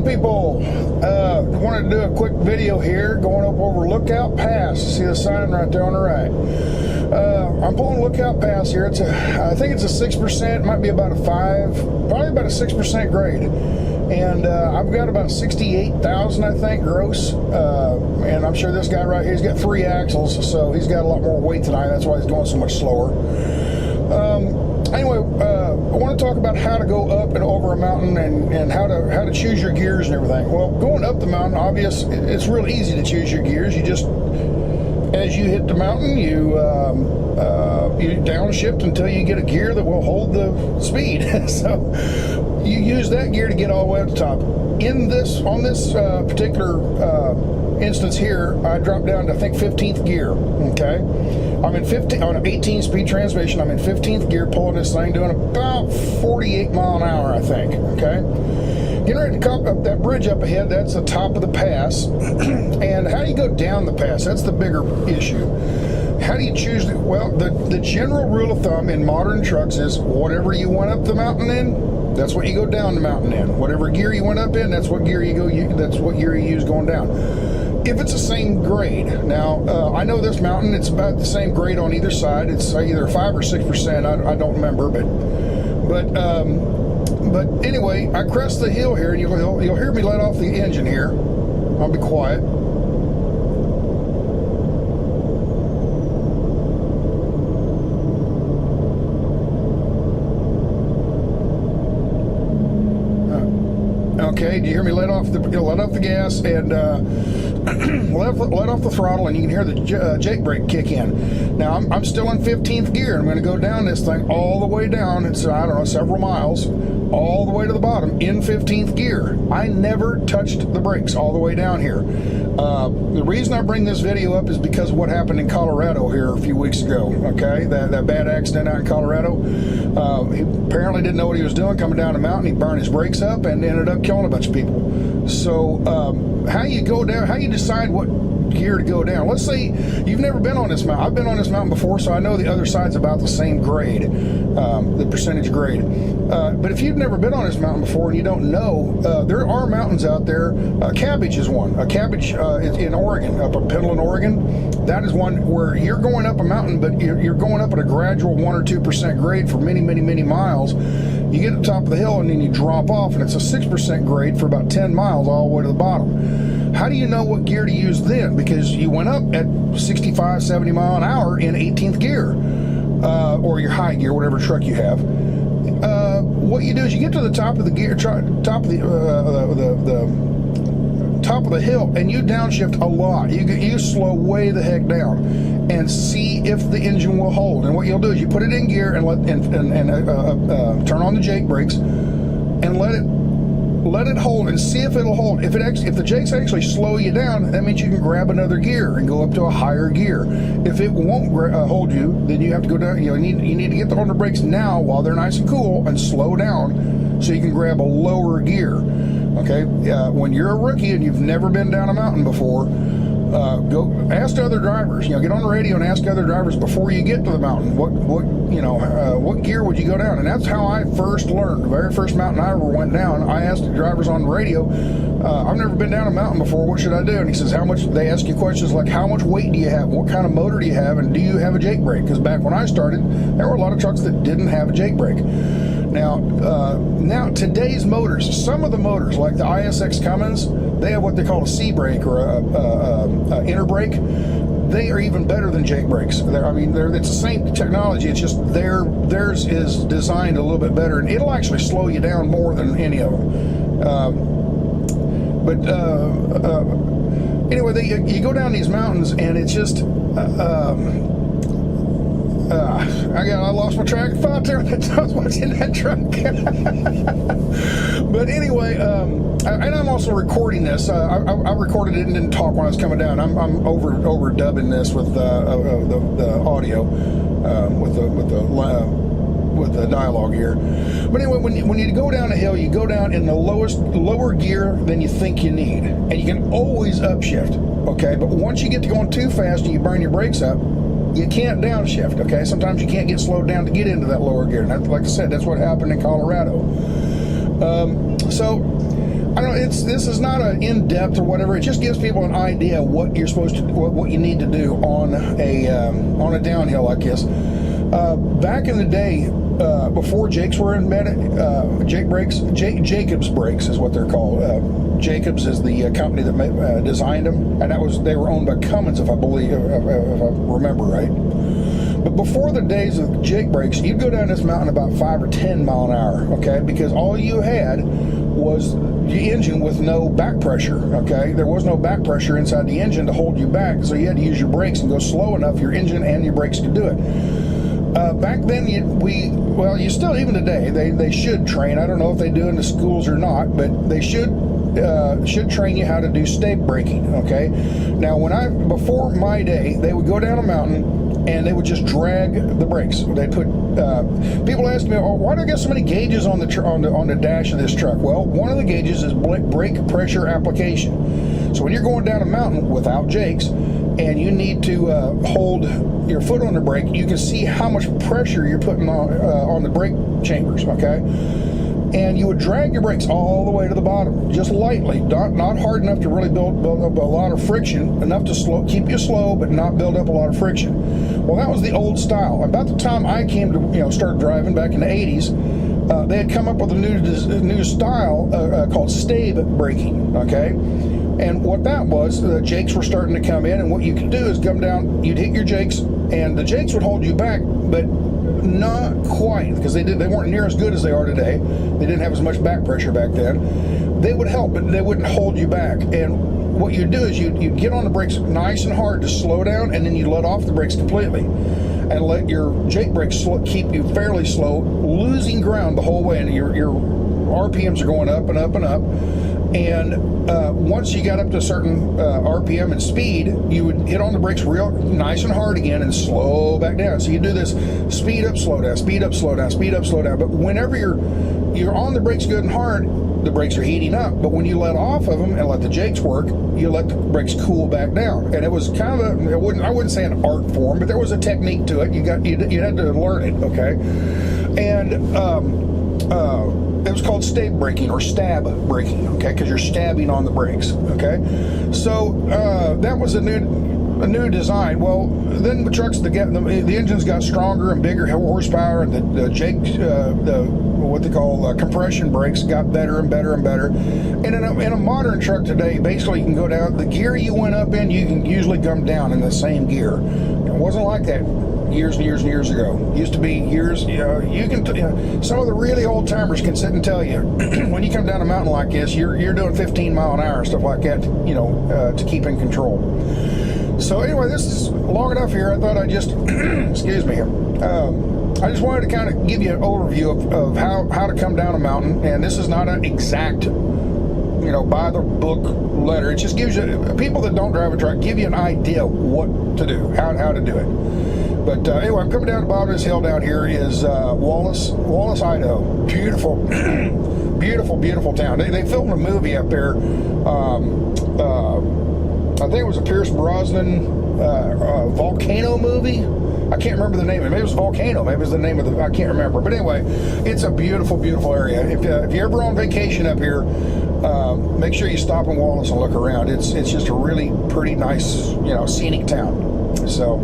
morning, people. Wanted to do a quick video here going up over Lookout Pass. See the sign right there on the right. I'm pulling Lookout Pass here. It's I think it's a 6%, might be about a 5, probably about a 6% grade. And I've got about 68,000, I think, gross. And I'm sure this guy right here, he's got 3 axles, so he's got a lot more weight than I. That's why he's going so much slower. Anyway, I want to talk about how to go up and over a mountain and how to choose your gears and everything. Well, going up the mountain, it's real easy to choose your gears. You just, as you hit the mountain, you downshift until you get a gear that will hold the speed. So you use that gear to get all the way up the top. On this particular instance here, I dropped down to, I think, 15th gear. Okay, I'm in 15 on an 18-speed transmission. I'm in 15th gear, pulling this thing, doing about 48 mile an hour, I think. Okay, getting ready to come up that bridge up ahead. That's the top of the pass. And how do you go down the pass? That's the bigger issue. How do you choose? Well, the general rule of thumb in modern trucks is whatever you went up the mountain in, that's what you go down the mountain in. Whatever gear you went up in, that's what gear you go. That's what gear you use going down. If it's the same grade, now I know this mountain, it's about the same grade on either side. It's either 5 or 6%. I don't remember, but anyway, I crest the hill here, and you'll hear me let off the engine here. I'll be quiet. Okay, do you hear me let off the gas and let off the throttle, and you can hear the jake brake kick in. Now I'm still in 15th gear. I'm going to go down this thing all the way down. It's, I don't know, several miles, all the way to the bottom in 15th gear. I never touched the brakes all the way down here. The reason I bring this video up is because of what happened in Colorado here a few weeks ago. Okay, that bad accident out in Colorado. He apparently didn't know what he was doing coming down the mountain. He burned his brakes up and ended up killing a bunch of people. So how you go down, how you decide what gear to go down. Let's say you've never been on this mountain. I've been on this mountain before, so I know the other side's about the same grade, the percentage grade. But if you've never been on this mountain before and you don't know, there are mountains out there. Cabbage is one. Cabbage in Oregon, up in Pendleton, Oregon. That is one where you're going up a mountain, but you're going up at a gradual 1 or 2% grade for many, many, many miles. You get to the top of the hill and then you drop off, and it's a 6% grade for about 10 miles all the way to the bottom. How do you know what gear to use then? Because you went up at 65, 70 mile an hour in 18th gear, or your high gear, whatever truck you have. What you do is you get to the top of the gear, top of the hill, and you downshift a lot. You slow way the heck down and see if the engine will hold. And what you'll do is you put it in gear and turn on the jake brakes and let it hold and see if it'll hold. If the jakes actually slow you down, that means you can grab another gear and go up to a higher gear. If it won't hold you, then you have to go down. You need to get the under brakes now while they're nice and cool and slow down so you can grab a lower gear. Okay, when you're a rookie and you've never been down a mountain before, go ask other drivers. Get on the radio and ask other drivers before you get to the mountain. What gear would you go down? And that's how I first learned. The very first mountain I ever went down, I asked the drivers on the radio, I've never been down a mountain before. What should I do? And he says, how much? They ask you questions like, how much weight do you have? What kind of motor do you have? And do you have a jake brake? Because back when I started, there were a lot of trucks that didn't have a jake brake. Now today's motors, some of the motors like the ISX Cummins, they have what they call a C brake or a inner brake. They are even better than jake brakes. It's the same technology. It's just theirs is designed a little bit better, and it'll actually slow you down more than any of them. Anyway, you go down these mountains, and it's just. I lost my track of thought there that I was watching that truck. But anyway, and I'm also recording this. I recorded it and didn't talk when I was coming down. I'm overdubbing this with the audio, with the dialogue here. But anyway, when you go down a hill, you go down in the lower gear than you think you need, and you can always upshift. Okay, but once you get to going too fast and you burn your brakes up, you can't downshift. Okay, sometimes you can't get slowed down to get into that lower gear. And like I said, that's what happened in Colorado. So I don't know. This is not an in depth or whatever. It just gives people an idea of what you're supposed to, what you need to do on a downhill like this. Back in the day, before Jakes were invented, Jacobs brakes is what they're called. Jacobs is the company that designed them, and they were owned by Cummins, if I remember right. But before the days of Jake brakes, you'd go down this mountain about 5 or 10 mile an hour, okay? Because all you had was the engine with no back pressure, okay? There was no back pressure inside the engine to hold you back, so you had to use your brakes and go slow enough your engine and your brakes could do it. Back then, you still, even today, they should train. I don't know if they do in the schools or not, but they should train you how to do stave braking, okay? Now, before my day, they would go down a mountain and they would just drag the brakes. They put people ask me, oh, why do I get so many gauges on the dash of this truck? Well, one of the gauges is brake pressure application. So when you're going down a mountain without Jakes and you need to hold your foot on the brake, you can see how much pressure you're putting on the brake chambers, okay? And you would drag your brakes all the way to the bottom, just lightly, not hard enough to really build up a lot of friction, enough to keep you slow, but not build up a lot of friction. Well, that was the old style. About the time I came to start driving back in the 80s, they had come up with a new style called stave braking, okay? And what that was, the Jakes were starting to come in, and what you could do is come down, you'd hit your Jakes, and the Jakes would hold you back, but not quite, because they weren't near as good as they are today. They didn't have as much back pressure back then. They would help, but they wouldn't hold you back. And what you'd do is you'd get on the brakes nice and hard to slow down, and then you let off the brakes completely and let your Jake brakes keep you fairly slow, losing ground the whole way, and your RPMs are going up and up and up. And once you got up to a certain RPM and speed, you would hit on the brakes real nice and hard again and slow back down. So you do this speed up, slow down, speed up, slow down, speed up, slow down. But whenever you're on the brakes good and hard, the brakes are heating up. But when you let off of them and let the Jakes work, you let the brakes cool back down. And it was kind of I wouldn't say an art form, but there was a technique to it. You had to learn it, okay? And it was called stave braking or stab braking, okay, because you're stabbing on the brakes, okay. So that was a new design. Well, then the trucks, the engines got stronger and bigger horsepower, and the Jake, what they call compression brakes got better and better and better. And in a modern truck today, basically you can go down the gear you went up in, you can usually come down in the same gear. It wasn't like that years and years and years ago. It used to be years. Some of the really old timers can sit and tell you when you come down a mountain like this, you're doing 15 mile an hour and stuff like that, to keep in control. So anyway, this is long enough here. I thought I'd just excuse me. I just wanted to kind of give you an overview of how to come down a mountain, and this is not an exact by the book letter. It just gives you, people that don't drive a truck, give you an idea what to do, how to do it. But anyway, I'm coming down the bottom of this hill down here is Wallace, Idaho. Beautiful, beautiful, beautiful town. They filmed a movie up there. I think it was a Pierce Brosnan volcano movie. I can't remember the name of it. Maybe it was Volcano. Maybe it was the name of I can't remember. But anyway, it's a beautiful, beautiful area. If you're ever on vacation up here, make sure you stop in Wallace and look around. It's just a really pretty nice, scenic town. So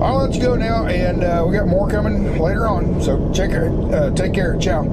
I'll let you go now, and we got more coming later on. So take care. Ciao.